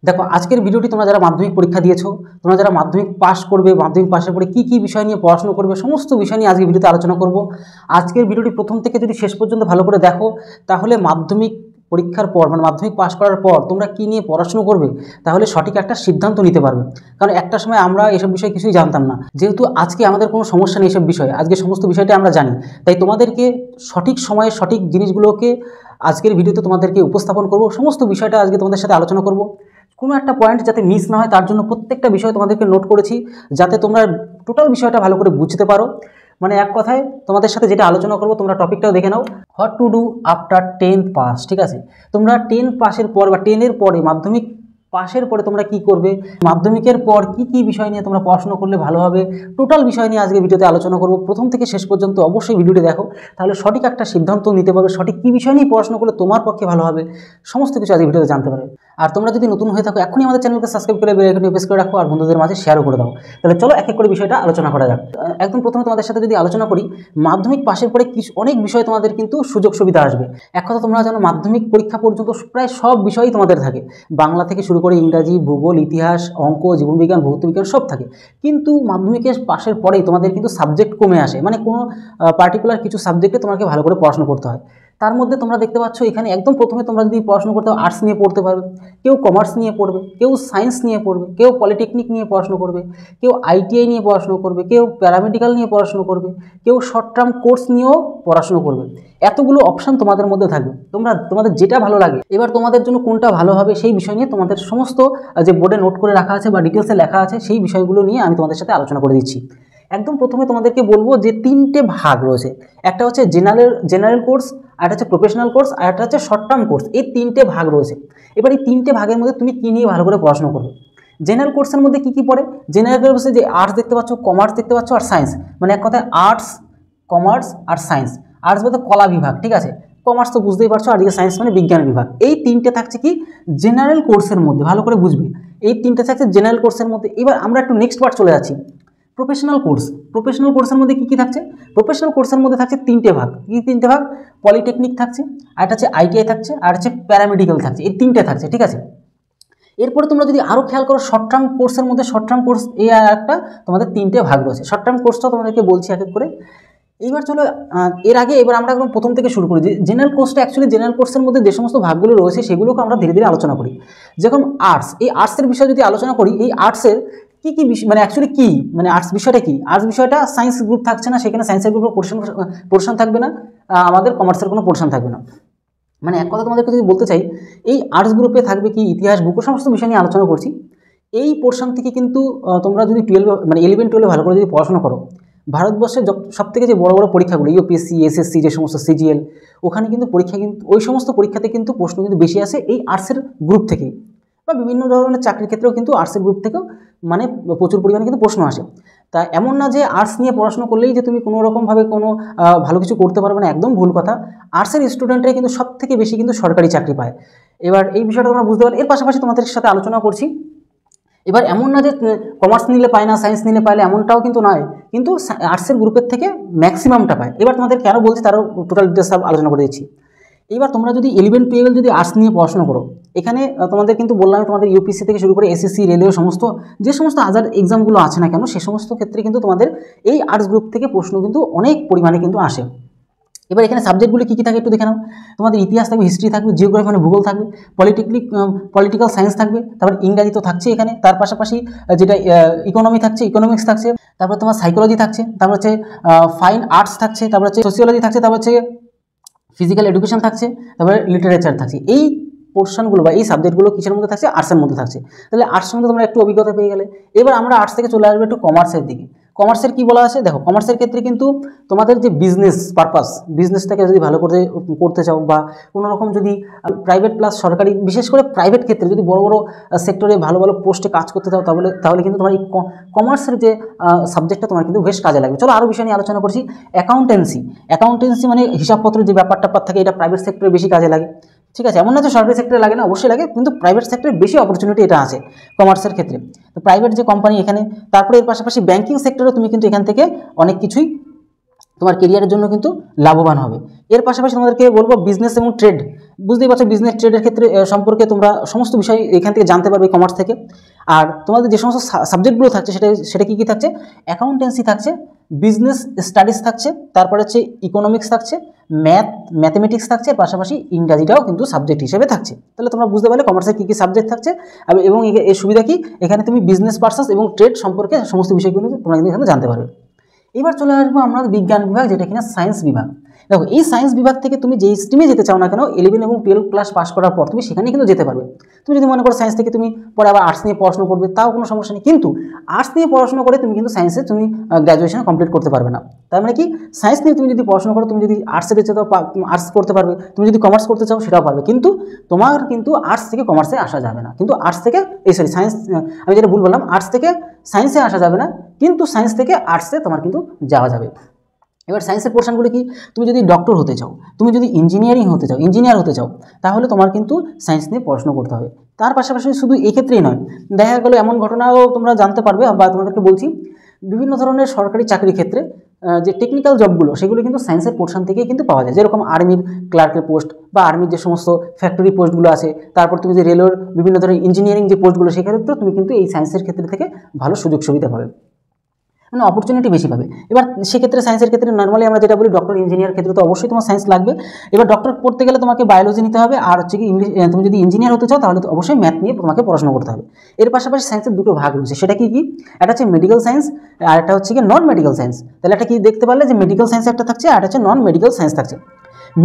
দেখো আজকের ভিডিওটি তোমরা যারা মাধ্যমিক পরীক্ষা দিয়েছো, তোমরা যারা মাধ্যমিক পাস করবে, মাধ্যমিক পাশের পরে কি বিষয় নিয়ে পড়াশোনা করবে, সমস্ত বিষয় নিয়ে আজকে ভিডিওতে আলোচনা করব। আজকের ভিডিওটি প্রথম থেকে যদি শেষ পর্যন্ত ভালো করে দেখো, তাহলে মাধ্যমিক পরীক্ষার পর মানে মাধ্যমিক পাস করার পর তোমরা কি নিয়ে পড়াশোনা করবে তাহলে সঠিক একটা সিদ্ধান্ত নিতে পারবে। কারণ একটা সময় আমরা এসব বিষয়ে কিছুই জানতাম না, যেহেতু আজকে আমাদের কোনো সমস্যা নেই এসব বিষয়ে, আজকে সমস্ত বিষয়টা আমরা জানি, তাই তোমাদেরকে সঠিক সময়ে সঠিক জিনিসগুলোকে আজকের ভিডিওতে তোমাদেরকে উপস্থাপন করব। সমস্ত বিষয়টা আজকে তোমাদের সাথে আলোচনা করব। কোনো একটা পয়েন্ট যাতে মিস না হয় তার জন্য প্রত্যেকটা বিষয় তোমাদেরকে নোট করেছি, যাতে তোমরা টোটাল বিষয়টা ভালো করে বুঝতে পারো। মানে এক কথায় তোমাদের সাথে যেটা আলোচনা করবো, তোমরা টপিকটাও দেখে নাও, what to do after 10th pass. ঠিক আছে, তোমরা 10 পাসের পর বা 10-এর পরে মাধ্যমিক পাশের পরে তোমরা কি করবে, মাধ্যমিকের পর কি বিষয় নিয়ে তোমরা পড়াশোনা করলে ভালো হবে, টোটাল বিষয় নিয়ে আজকে ভিডিওতে আলোচনা করব। প্রথম থেকে শেষ পর্যন্ত অবশ্যই ভিডিওটি দেখো, তাহলে সঠিক একটা সিদ্ধান্ত নিতে পারবে, সঠিক কী বিষয় নিয়ে পড়াশোনা করলে তোমার পক্ষে ভালো হবে, সমস্ত কিছু আজকে ভিডিওতে জানতে পারবে। আর তোমরা যদি নতুন হয়ে থাকো এখনই আমাদের চ্যানেলকে সাবস্ক্রাইব করে বেল আইকনটি প্রেস করে রাখো আর বন্ধুদের মাঝে শেয়ারও করে দাও। তাহলে চলো এক এক করে বিষয়টা আলোচনা করা যাক। একদম প্রথমে তোমাদের সাথে যদি আলোচনা করি, মাধ্যমিক পাশের পরে অনেক বিষয় তোমাদের কিন্তু সুযোগ সুবিধা আসবে। এক কথা তোমরা জানো, মাধ্যমিক পরীক্ষা পর্যন্ত প্রায় সব বিষয়ই তোমাদের থাকে, বাংলা থেকে শুরু করে ইংরাজি, ভূগোল, ইতিহাস, অঙ্ক, জীবনবিজ্ঞান, ভৌতবিজ্ঞান সব থাকে। কিন্তু মাধ্যমিকের পাশের পরেই তোমাদের কিন্তু সাবজেক্ট কমে আসে, মানে কোনো পার্টিকুলার কিছু সাবজেক্টে তোমাকে ভালো করে পড়াশোনা করতে হয়। তার মধ্যে তোমরা দেখতে পাচ্ছ এখানে একদম প্রথমে তোমরা যদি পড়াশোনা করতে আর্টস নিয়ে পড়তে পারবে, কেউ কমার্স নিয়ে পড়বে, কেউ সায়েন্স নিয়ে পড়বে, কেউ পলিটেকনিক নিয়ে পড়াশোনা করবে, কেউ আইটিআই নিয়ে পড়াশোনা করবে, কেউ প্যারামেডিক্যাল নিয়ে পড়াশোনা করবে, কেউ শর্ট টার্ম কোর্স নিয়েও পড়াশোনা করবে। এতগুলো অপশান তোমাদের মধ্যে থাকবে, তোমাদের যেটা ভালো লাগে, এবার তোমাদের জন্য কোনটা ভালো হবে সেই বিষয় নিয়ে তোমাদের সমস্ত যে বোর্ডে নোট করে রাখা আছে বা ডিটেলসে লেখা আছে সেই বিষয়গুলো নিয়ে আমি তোমাদের সাথে আলোচনা করে দিচ্ছি। একদম প্রথমে তোমাদেরকে বলবো যে 3টে ভাগ রয়েছে, একটা হচ্ছে জেনারেল কোর্স, আর একটা হচ্ছে প্রফেশনাল কোর্স, আর একটা হচ্ছে শর্ট টার্ম কোর্স। এই 3টে ভাগ রয়েছে। এবার এই 3টে ভাগের মধ্যে তুমি কী নিয়ে ভালো করে পড়াশোনা করবে। জেনারেল কোর্সের মধ্যে কী পড়ে, জেনারেল কোর্সে যে আর্টস দেখতে পাচ্ছ, কমার্স দেখতে পাচ্ছ আর সায়েন্স, মানে এক কথায় আর্টস, কমার্স আর সায়েন্স। আর্টস বলতে কলা বিভাগ, ঠিক আছে, কমার্স তো বুঝতেই পারছো, আর দিকে সায়েন্স মানে বিজ্ঞান বিভাগ। এই 3টে থাকছে কি জেনারেল কোর্সের মধ্যে, ভালো করে বুঝবে, এই 3টে থাকছে জেনারেল কোর্সের মধ্যে। এবার আমরা একটু নেক্সট পার্ট চলে যাচ্ছি, প্রফেশনাল কোর্স। প্রফেশনাল কোর্সের মধ্যে কী থাকছে, প্রফেশনাল কোর্সের মধ্যে থাকছে 3টে ভাগ। কী 3টে ভাগ, পলিটেকনিক থাকছে, আর একটা হচ্ছে আইটিআই থাকছে, আর হচ্ছে প্যারামেডিক্যাল থাকছে, এই 3টে থাকছে, ঠিক আছে। এরপরে তোমরা যদি আরও খেয়াল করো, শর্ট টার্ম কোর্সের মধ্যে শর্ট টার্ম কোর্স এই আর একটা তোমাদের 3টে ভাগ রয়েছে। শর্ট টার্ম কোর্সটাও তোমাদেরকে বলছি এক এক করে। এইবার চলো এর আগে এবার আমরা একদম প্রথম থেকে শুরু করি যে জেনারেল কোর্সটা। অ্যাকচুয়ালি জেনারেল কোর্সের মধ্যে যে সমস্ত ভাগগুলো রয়েছে সেগুলোকে আমরা ধীরে ধীরে আলোচনা করি। যেরকম আর্টস, এই আর্টসের বিষয়ে যদি আলোচনা করি, এই আর্টসের কী বিষয়, মানে অ্যাকচুয়ালি কী, মানে আর্টস বিষয়টা কী, আর্টস বিষয়টা সায়েন্স গ্রুপ থাকছে না, সেখানে সায়েন্সের গ্রুপের পোর্শন থাকবে না, আমাদের কমার্সের কোনো পোর্শন থাকবে না। মানে এক কথা তোমাদেরকে যদি বলতে চাই, এই আর্টস গ্রুপে থাকবে কি ইতিহাস, ভূগোল, সমস্ত বিষয় নিয়ে আলোচনা করছি। এই পোর্শন থেকে কিন্তু তোমরা যদি 11-12 ভালো করে যদি পড়াশোনা করো, ভারতবর্ষের সবথেকে যে বড় বড় পরীক্ষাগুলো ইউপিএসসি, এসএসসি, যে সমস্ত সিজিএল, ওখানে কিন্তু পরীক্ষা কিন্তু ওই সমস্ত পরীক্ষাতে কিন্তু প্রশ্ন কিন্তু বেশি আসে এই আর্টসের গ্রুপ থেকেই, বা বিভিন্ন ধরনের চাকরির ক্ষেত্রেও কিন্তু আর্টসের গ্রুপ থেকেও মানে প্রচুর পরিমাণে কিন্তু প্রশ্ন আসে। তা এমন না যে আর্টস নিয়ে পড়াশোনা করলেই যে তুমি কোনো রকমভাবে কোনো ভালো কিছু করতে পারবে না, একদম ভুল কথা। আর্টসের স্টুডেন্টরাই কিন্তু সবথেকে বেশি কিন্তু সরকারি চাকরি পায়। এবার এই বিষয়টা তোমরা বুঝতে পারো। এর পাশাপাশি তোমাদের সাথে আলোচনা করছি, এবার এমন না যে কমার্স নিলে পায় না, সায়েন্স নিলে পাইলে, এমনটাও কিন্তু নয়, কিন্তু আর্টসের গ্রুপের থেকে ম্যাক্সিমামটা পায়। এবার তোমাদের কেন বলছি তারও টোটাল ডিটেলস সব আলোচনা করে দিচ্ছি। এবার তোমরা যদি 11-12 যদি আর্টস নিয়ে পড়াশোনা করো, এখানে তোমাদের কিন্তু বললাম তোমাদের ইউপিএসসি থেকে শুরু করে এসএসসি, রেলওয়ে, যে সমস্ত আদার এক্সামগুলো আছে না কেন, সে সমস্ত ক্ষেত্রে কিন্তু তোমাদের এই আর্টস গ্রুপ থেকে প্রশ্ন কিন্তু অনেক পরিমাণে কিন্তু আসে। এবার এখানে সাবজেক্টগুলি কী থাকে একটু দেখে নাও। তোমাদের ইতিহাস থাকবে, হিস্ট্রি থাকবে, জিওগ্রাফি মানে ভূগোল থাকবে, পলিটিক্যাল সায়েন্স থাকবে, তারপর ইংরাজি তো থাকছে এখানে, তার পাশাপাশি যেটা ইকোনমি থাকছে, ইকোনমিক্স থাকছে, তারপর তোমার সাইকোলজি থাকছে, তারপর হচ্ছে ফাইন আর্টস থাকছে, তারপর হচ্ছে সোশিওলজি থাকছে, তারপর হচ্ছে ফিজিক্যাল এডুকেশন থাকছে, তারপরে লিটারেচার থাকছে। এই পোর্শনগুলো বা এই সাবজেক্টগুলো কিসের মধ্যে থাকছে, আর্টসের মধ্যে থাকছে। তাহলে আর্টসের মধ্যে তোমরা একটু অভিজ্ঞতা পেয়ে গেলে। এবার আমরা আর্টস থেকে চলে আসবো একটু কমার্সের দিকে। কমার্সের কী বলা আছে দেখো, কমার্সের ক্ষেত্রে কিন্তু তোমাদের যে বিজনেস পারপাস, বিজনেসটাকে যদি ভালো করে করতে চাও, বা কোনো রকম যদি প্রাইভেট প্লাস সরকারি, বিশেষ করে প্রাইভেট ক্ষেত্রে যদি বড় বড় সেক্টরে ভালো ভালো পোস্টে কাজ করতে চাও, তাহলে কিন্তু তোমার এই কমার্সের যে সাবজেক্টটা তোমার কিন্তু বেশ কাজে লাগবে। চলো আরও বিষয় নিয়ে আলোচনা করছি। অ্যাকাউন্টেন্সি মানে হিসাবপত্র যে ব্যাপারটা থাকে, এটা প্রাইভেট সেক্টরে বেশি কাজে লাগে, ঠিক আছে। এমন না যে সরকারি সেক্টরে লাগে না, অবশ্যই লাগে, কিন্তু প্রাইভেট সেক্টরে বেশি অপরচুনিটি এটা আছে কমার্সের ক্ষেত্রে। তো প্রাইভেট যে কোম্পানি এখানে, তারপরে এর পাশাপাশি ব্যাঙ্কিং সেক্টরে তুমি কিন্তু এখান থেকে অনেক কিছুই তোমার কেরিয়ারের জন্য কিন্তু লাভবান হবে। এর পাশাপাশি তোমাদেরকে বলবো বিজনেস এবং ট্রেড, বুঝতেই পারছো বিজনেস ট্রেডের ক্ষেত্রে সম্পর্কে তোমরা সমস্ত বিষয় এখান থেকে জানতে পারবে কমার্স থেকে। আর তোমাদের যে সমস্ত সাবজেক্টগুলো থাকছে সেটা কী কী থাকছে, অ্যাকাউন্টেন্সি থাকছে, বিজনেস স্টাডিজ থাকছে, তারপরে হচ্ছে ইকোনমিক্স থাকছে, ম্যাথমেটিক্স থাকছে, পাশাপাশি ইংরাজিটাও কিন্তু সাবজেক্ট হিসেবে থাকছে। তাহলে তোমরা বুঝতে পারলে কমার্সে কী কী সাবজেক্ট থাকছে এবং এর সুবিধা কী, এখানে তুমি বিজনেস পারপাস এবং ট্রেড সম্পর্কে সমস্ত বিষয়গুলো তোমরা কিন্তু এখানে জানতে পারবে। এবার চলে আসবো আমরা বিজ্ঞান বিভাগ, যেটা কিনা সায়েন্স বিভাগ। দেখো এই সায়েন্স বিভাগ থেকে তুমি যেই স্ট্রিমে যেতে চাও না কেন 11 এবং 12 ক্লাস পাস করার পর তুমি সেখানে কিন্তু যেতে পারবে। তুমি যদি মনে করো সায়েন্স থেকে তুমি পরে আবার আর্টস নিয়ে পড়াশোনা করবে, তাও কোনো সমস্যা নেই, কিন্তু আর্টস নিয়ে পড়াশোনা করে তুমি কিন্তু সায়েন্সে তুমি গ্র্যাজুয়েশন কমপ্লিট করতে পারবে না। তার মানে কি, সায়েন্স নিয়ে তুমি যদি পড়াশোনা করো, তুমি যদি আর্টসে যেতে চাও আর্টস করতে পারবে, তুমি যদি কমার্স করতে চাও সেটাও পারবে, কিন্তু তোমার কিন্তু আর্টস থেকে কমার্সে আসা যাবে না, কিন্তু আর্টস থেকে সায়েন্স, আমি যেটা ভুল বললাম, আর্টস থেকে সায়েন্সে আসা যাবে না, কিন্তু সায়েন্স থেকে আর্টসে তোমার কিন্তু যাওয়া যাবে। এবার সায়েন্সের পোর্শনগুলি কি, তুমি যদি ডক্টর হতে চাও, তুমি যদি ইঞ্জিনিয়ার হতে চাও, তাহলে তোমার কিন্তু সায়েন্স নিয়ে পড়াশোনা করতে হবে। তার পাশাপাশি শুধু এই ক্ষেত্রেই নয়, দেখা গেলো এমন ঘটনাও তোমরা জানতে পারবে, বা তোমাদেরকে বলছি বিভিন্ন ধরনের সরকারি চাকরির ক্ষেত্রে যে টেকনিক্যাল জবগুলো সেগুলো কিন্তু সায়েন্সের পোর্শন থেকেই কিন্তু পাওয়া যায়, যেরকম আর্মির ক্লার্কের পোস্ট বা আর্মির যে সমস্ত ফ্যাক্টরি পোস্টগুলো আছে, তারপর তুমি যে রেলওয়ের বিভিন্ন ধরনের ইঞ্জিনিয়ারিং যে পোস্টগুলো, সেক্ষেত্রেও তুমি কিন্তু এই সায়েন্সের ক্ষেত্রে থেকে ভালো সুযোগ সুবিধা পাবে, মানে অপরচুনিটি বেশি পাবে। এবার সেক্ষেত্রে সায়েন্সের ক্ষেত্রে নর্মালি আমরা যেটা বলি ডক্টর ইঞ্জিনিয়ার ক্ষেত্রে তো অবশ্যই তোমার সায়েন্স লাগবে। এবার ডক্টর পড়তে গেলে তোমাকে বায়োলজি নিতে হবে, আর হচ্ছে কি ইংলিশ, তুমি যদি ইঞ্জিনিয়ার হতে চাও তাহলে তো অবশ্যই ম্যাথ নিয়ে তোমাকে পড়াশোনা করতে হবে। এর পাশাপাশি সায়েন্সের দুটো ভাগ রয়েছে, সেটা কি, একটা হচ্ছে মেডিকেল সায়েন্স আর একটা হচ্ছে কি নন মেডিকেল সায়েন্স। তাহলে একটা কি দেখতে পারলে যে মেডিকেল সায়েন্স একটা থাকছে আর একটা হচ্ছে নন মেডিকেল সায়েন্স থাকছে।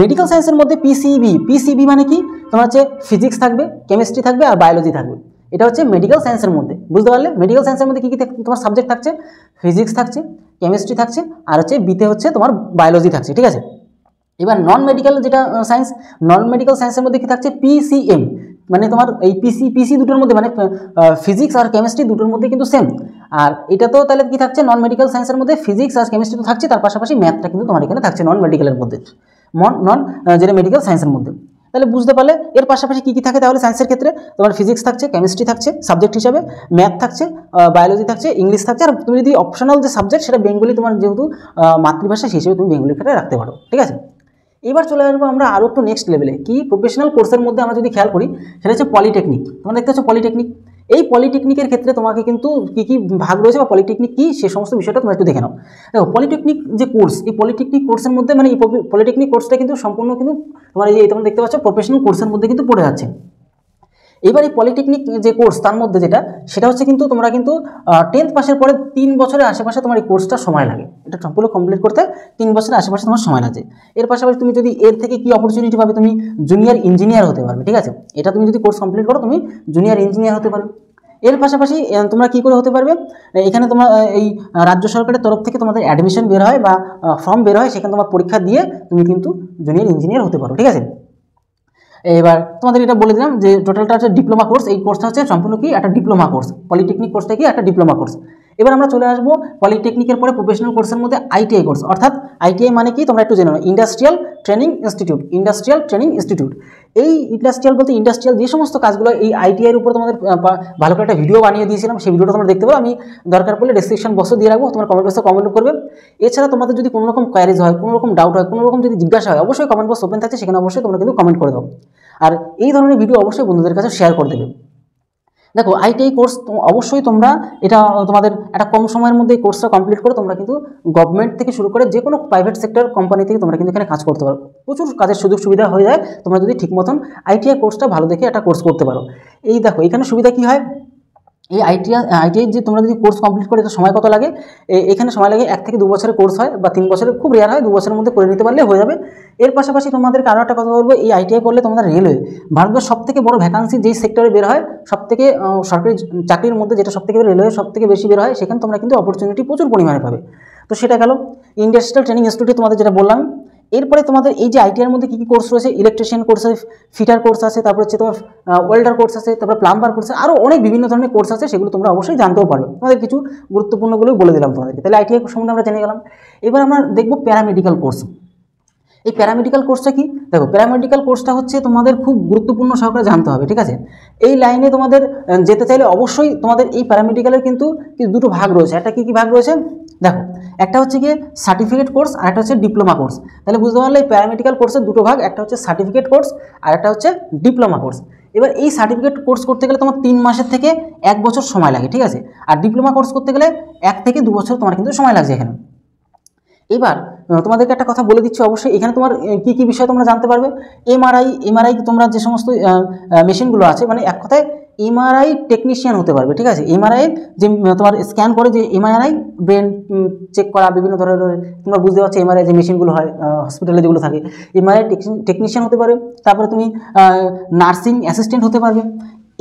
মেডিকেল সায়েন্সের মধ্যে পিসিবি মানে কি, তোমার হচ্ছে ফিজিক্স থাকবে, কেমিস্ট্রি থাকবে আর বায়োলজি থাকবে। এটা হচ্ছে মেডিকেল সায়েন্সের মধ্যে, বুঝতে পারলে মেডিকেল সায়েন্সের মধ্যে কী কী তোমার সাবজেক্ট থাকছে, ফিজিক্স থাকছে, কেমিস্ট্রি থাকছে, আর হচ্ছে বিতে হচ্ছে তোমার বায়োলজি থাকছে, ঠিক আছে। এবার নন মেডিকেল যেটা সায়েন্স, নন মেডিকেল সায়েন্সের মধ্যে কী থাকছে, পিসিএম, মানে তোমার এই পিসি দুটোর মধ্যে, মানে ফিজিক্স আর কেমিস্ট্রি দুটোর মধ্যে কিন্তু সেম। আর এটা তো তাহলে কি থাকছে, নন মেডিকেল সায়েন্সের মধ্যে ফিজিক্স আর কেমিস্ট্রি তো থাকছে, তার পাশাপাশি ম্যাথটা কিন্তু তোমার এখানে থাকছে নন মেডিকেলের মধ্যে, যেটা মেডিকেল সায়েন্সের মধ্যে। তাহলে বুঝতে পারলে এর পাশাপাশি কী কী থাকে, তাহলে সায়েন্সের ক্ষেত্রে তোমার ফিজিক্স থাকছে, কেমিস্ট্রি থাকছে সাবজেক্ট হিসাবে, ম্যাথ থাকছে, বায়োলজি থাকছে, ইংলিশ থাকছে, আর তুমি যদি অপশনাল যে সাবজেক্ট সেটা বেঙ্গলি, তোমার যেহেতু মাতৃভাষা সেই হিসেবে তুমি বেঙ্গলি ক্ষেত্রে রাখতে পারো, ঠিক আছে। এবার চলে আসবো আমরা আরও একটু নেক্সট লেভেলে, কি প্রফেশনাল কোর্সের মধ্যে আমরা যদি খেয়াল করি, সেটা হচ্ছে পলিটেকনিক। তোমরা দেখতে পাচ্ছ পলিটেকনিক, এই পলিটেকনিকের ক্ষেত্রে তোমাকে কিন্তু কী কী ভাগ রয়েছে বা পলিটেকনিক কী সে সমস্ত বিষয়টা তোমরা একটু দেখে নাও। দেখো পলিটেকনিক যে কোর্স, এই পলিটেকনিক কোর্সের মধ্যে, মানে এই পলিটেকনিক কোর্সটা কিন্তু সম্পূর্ণ কিন্তু তোমার এই যে তোমরা দেখতে পাচ্ছ প্রফেশনাল কোর্সের মধ্যে কিন্তু পড়ে যাচ্ছে। এবার এই পলিটেকনিক যে কোর্স তার মধ্যে সেটা হচ্ছে কিন্তু তোমরা কিন্তু 10th পাসের পরে 3 বছরের আশেপাশে তোমার এই কোর্সটা সময় লাগে, এটা সম্পূর্ণ কমপ্লিট করতে 3 বছরের আশেপাশে তোমার সময় লাগে। এর পাশাপাশি তুমি যদি এর থেকে কি অপরচুনিটি পাবে, তুমি জুনিয়র ইঞ্জিনিয়ার হতে পারবে, ঠিক আছে। এটা তুমি যদি কোর্স কমপ্লিট করো তুমি জুনিয়র ইঞ্জিনিয়ার হতে পারবে। এর পাশাপাশি তোমরা কী করে হতে পারবে, এখানে তোমার এই রাজ্য সরকারের তরফ থেকে তোমাদের অ্যাডমিশন বের হয় বা ফর্ম বের হয়, সেখানে তোমার পরীক্ষা দিয়ে তুমি কিন্তু জুনিয়র ইঞ্জিনিয়ার হতে পারো, ঠিক আছে। এবার তোমাদের এটা বলে দিলাম যে টোটালটা হচ্ছে ডিপ্লোমা কোর্স, এই কোর্সটা হচ্ছে সম্পূর্ণ কি একটা ডিপ্লোমা কোর্স, পলিটেকনিক কোর্সটা কি একটা ডিপ্লোমা কোর্স। এবার আমরা চলে আসবো পলিটেকনিকের পরে প্রফেশনাল কোর্সের মধ্যে আইটিআই কোর্স, অর্থাৎ আইটিআই মানে কি তোমরা একটু জেনে নাও, ইন্ডাস্ট্রিয়াল ট্রেনিং ইনস্টিটিউট। এই ইন্ডাস্ট্রিয়াল বলতে ইন্ডাস্ট্রিয়াল যে সমস্ত কাজগুলো, এই আইটিআইয়ের উপর তোমাদের ভালো করে একটা ভিডিও বানিয়ে দিয়েছিলাম, সেই ভিডিওটা তোমরা দেখতে পারো, আমি দরকার পড়লে ডেসক্রিপশন বক্সে দিয়ে রাখবো, তোমার কমেন্ট বক্সে কমেন্ট করবে। এছাড়া তোমাদের যদি কোনো রকম কোয়ারিজ হয়, কোনো রকম ডাউট হয়, কোনো রকম যদি জিজ্ঞাসা হয়, অবশ্যই কমেন্ট বক্স ওপেন থাকছে, সেখানে অবশ্যই তোমরা কিন্তু কমেন্ট করে দাও। আর এই ধরনের ভিডিও অবশ্যই বন্ধুদের কাছে শেয়ার করে দেবে। দেখো আইটিআই কোর্স অবশ্যই তোমরা এটা তোমাদের একটা কম সময়ের মধ্যে এই কোর্সটা কমপ্লিট করে তোমরা কিন্তু গভর্নমেন্ট থেকে শুরু করে যে কোনো প্রাইভেট সেক্টর কোম্পানি থেকে তোমরা কিন্তু এখানে কাজ করতে পারো, প্রচুর কাজের সুযোগ সুবিধা হয়ে যায় তোমরা যদি ঠিক মতন আইটিআই কোর্সটা ভালো দেখে একটা কোর্স করতে পারো। এই দেখো এখানে সুবিধা কী হয়, এই আইটিআই যে তোমরা যদি কোর্স কমপ্লিট করে এটা সময় কত লাগে, এখানে সময় লাগে 1 থেকে 2 বছরের কোর্স হয়, বা 3 বছরের খুব রেয়ার হয়, 2 বছরের মধ্যে করে নিতে পারলে হয়ে যাবে। এর পাশাপাশি তোমাদেরকে আরও একটা কথা বলবো, এই আইটিআই করলে তোমাদের রেলওয়ে, ভারতবর্ষের সবথেকে বড় ভ্যাকান্সি যেই সেক্টরে বের হয়, সবথেকে সরকারি চাকরির মধ্যে যেটা সবথেকে রেলওয়ে সবথেকে বেশি বের হয়, সেখানে তোমরা কিন্তু অপরচুনিটি প্রচুর পরিমাণে পাবে। তো সেটা গেল ইন্ডাস্ট্রিয়াল ট্রেনিং ইনস্টিটিউট, তোমাদের যেটা বললাম। এরপরে তোমাদের এই যে আইটিআইয়ের মধ্যে কী কী কোর্স রয়েছে, ইলেকট্রিশিয়ান কোর্স আছে, ফিটার কোর্স আছে, তারপর হচ্ছে তোমার ওয়েল্ডার কোর্স আছে, তারপর প্লাম্বার কোর্স আছে, আরও অনেক বিভিন্ন ধরনের কোর্স আছে, সেগুলো তোমরা অবশ্যই জানতেও পারবে। তোমাদের কিছু গুরুত্বপূর্ণগুলো বলে দিলাম তোমাদেরকে। তাহলে আইটিআই সম্বন্ধে আমরা জেনে গেলাম। এবার আমরা দেখব প্যারামেডিক্যাল কোর্স। এই প্যারামেডিক্যাল কোর্সটা কি, দেখো প্যারামেডিক্যাল কোর্সটা হচ্ছে তোমাদের খুব গুরুত্বপূর্ণ সহকারে জানতে হবে, ঠিক আছে। এই লাইনে তোমাদের যেতে চাইলে অবশ্যই তোমাদের এই প্যারামেডিক্যালের কিন্তু দুটো ভাগ রয়েছে। একটা কী কী ভাগ রয়েছে, দেখো, একটা হচ্ছে গিয়ে সার্টিফিকেট কোর্স আর একটা হচ্ছে ডিপ্লোমা কোর্স। তাহলে বুঝতে পারলে এই প্যারামেডিক্যাল কোর্সের দুটো ভাগ, একটা হচ্ছে সার্টিফিকেট কোর্স আর একটা হচ্ছে ডিপ্লোমা কোর্স। এবার এই সার্টিফিকেট কোর্স করতে গেলে তোমার 3 মাসের থেকে 1 বছর সময় লাগে, ঠিক আছে। আর ডিপ্লোমা কোর্স করতে গেলে 1 থেকে 2 বছর তোমার কিন্তু সময় লাগছে এখানে। এবার তোমাদেরকে একটা কথা বলে দিচ্ছি, অবশ্যই এখানে তোমার কী কী বিষয় তোমরা জানতে পারবে। এমআরআই তোমরা যে সমস্ত মেশিনগুলো আছে, মানে এক কথায় এমআরআই টেকনিশিয়ান হতে পারবে, ঠিক আছে। এমআরআই যে তোমার স্ক্যান করে যে এমআরআই ব্রেন চেক করা, বিভিন্ন ধরনের তোমরা বুঝতে পারছো এমআরআই যে মেশিনগুলো হয় হসপিটালে যেগুলো থাকে, এমআরআই টেকনিশিয়ান হতে পারবে। তারপরে তুমি নার্সিং অ্যাসিস্ট্যান্ট হতে পারবে।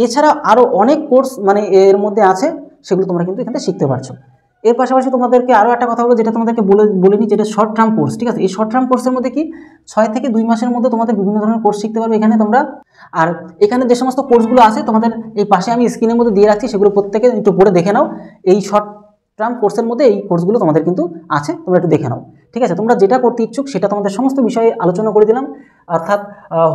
এছাড়া আরও অনেক কোর্স মানে এর মধ্যে আছে, সেগুলো তোমরা কিন্তু এখানে শিখতে পারছো। এর পাশাপাশি তোমাদেরকে আরও একটা কথা বলবো, যেটা তোমাদেরকে বলে নিই, যেটা শর্ট টার্ম কোর্স, ঠিক আছে। এই শর্ট টার্ম কোর্সের মধ্যে কি 6 থেকে 2 মাসের মধ্যে তোমাদের বিভিন্ন ধরনের কোর্স শিখতে পারবে এখানে তোমরা। আর এখানে যে সমস্ত কোর্সগুলো আছে তোমাদের এই পাশে আমি স্ক্রিনের মধ্যে দিয়ে রাখছি, সেগুলো প্রত্যেকে একটু পড়ে দেখে নাও। এই শর্ট টার্ম কোর্সের মধ্যে এই কোর্সগুলো তোমাদের কিন্তু আছে, তোমরা একটু দেখে নাও, ঠিক আছে। তোমরা যেটা করতে ইচ্ছুক সেটা তোমাদের সমস্ত বিষয়ে আলোচনা করে দিলাম, অর্থাৎ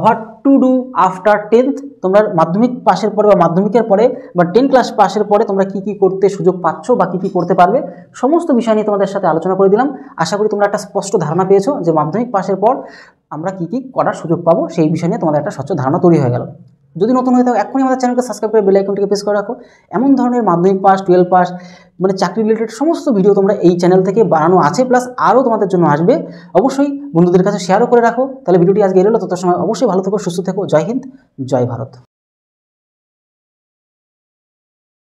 what to do after 10th। তোমরা মাধ্যমিক পাশের পরে বা মাধ্যমিকের পরে বা 10 ক্লাস পাশের পরে তোমরা কী কী করতে সুযোগ পাচ্ছ বা কী কী করতে পারবে, সমস্ত বিষয় নিয়ে তোমাদের সাথে আলোচনা করে দিলাম। আশা করি তোমরা একটা স্পষ্ট ধারণা পেয়েছো যে মাধ্যমিক পাশের পর আমরা কী কী করার সুযোগ পাবো, সেই বিষয় নিয়ে তোমাদের একটা স্বচ্ছ ধারণা তৈরি হয়ে গেল। যদি নতুন হয়ে থাকো এখনই আমাদের চ্যানেলকে সাবস্ক্রাইব করে বেল আইকনটিকে প্রেস করে রাখো। এমন ধরনের মাধ্যমিক পাস, 12 পাস মানে চাকরি রিলেটেড সমস্ত ভিডিও তোমরা এই চ্যানেল থেকে বানানো আছে, প্লাস আরও তোমাদের জন্য আসবে। অবশ্যই বন্ধুদের কাছে শেয়ারও করে রাখো। তাহলে ভিডিওটি আজকে এলো, তত সময় অবশ্যই ভালো থেকো, সুস্থ থেকো। জয় হিন্দ, জয় ভারত।